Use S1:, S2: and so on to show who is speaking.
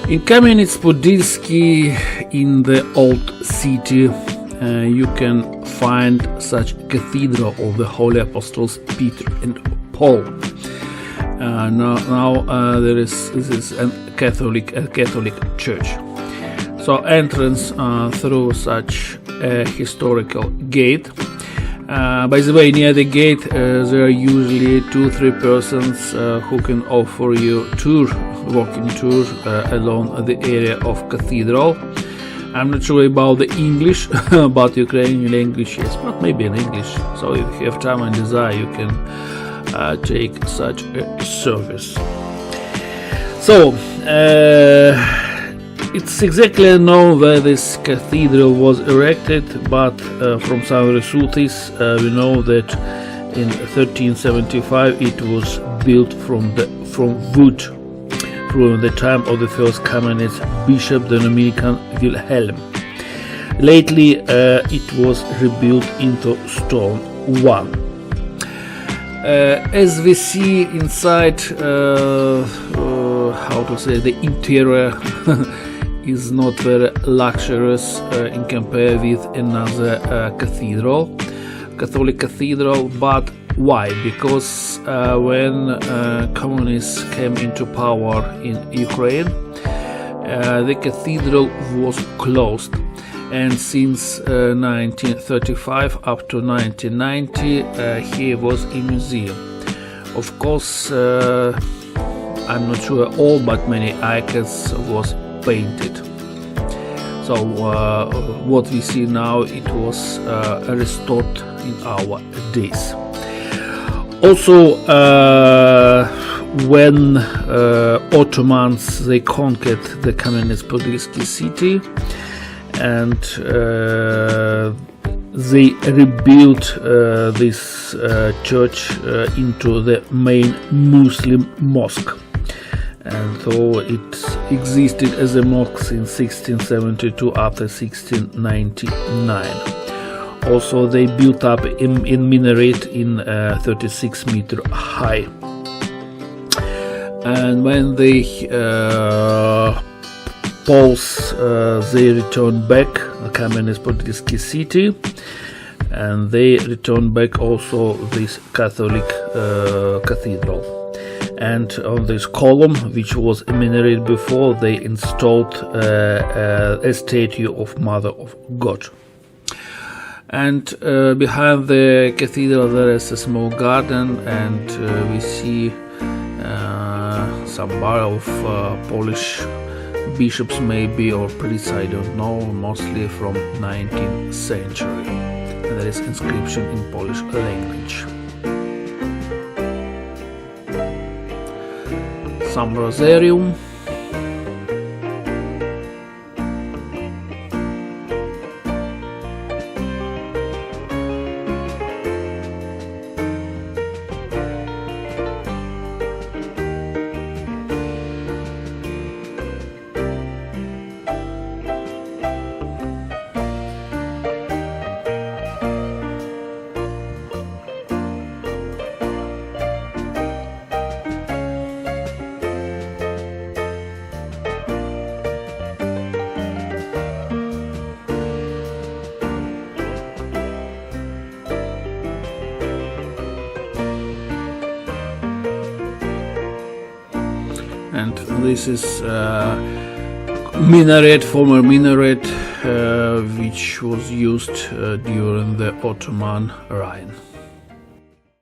S1: In Kamyanets-Podilsky, in the old city, you can find such cathedral of the Holy Apostles Peter and Paul. Now this is a Catholic church. So entrance through such a historical gate. By the way, near the gate there are usually 2-3 persons who can offer you walking tour along the area of Cathedral. I'm not sure about the English, but Ukrainian language, yes, but maybe in English. So if you have time and desire, you can take such a service. So it's exactly unknown where this cathedral was erected, but from some resources we know that in 1375 it was built from wood from the time of the first Kamyanets bishop, the Dominican Wilhelm. Lately it was rebuilt into stone one. As we see inside, how to say, the interior is not very luxurious in compare with another Catholic cathedral. But why? Because when communists came into power in Ukraine, the cathedral was closed, and since 1935 up to 1990 here was a museum. Of course, I'm not sure all, but many icons was painted. So what we see now, it was restored in our days. Also, when Ottomans, they conquered the Kamyanets-Podilsky city, and they rebuilt this church into the main Muslim mosque. And so it existed as a mosque since 1672 after 1699. Also, they built up in minaret in 36 meter high. And when the Poles they returned back the Kamyanets-Podilsky city, and they returned back also this Catholic cathedral. And on this column, which was a minaret before, they installed a statue of Mother of God. And behind the cathedral there is a small garden, and we see some bar of Polish bishops maybe, or priests, I don't know, mostly from 19th century. And there is inscription in Polish language. Some rosarium. And this is former minaret, which was used during the Ottoman reign.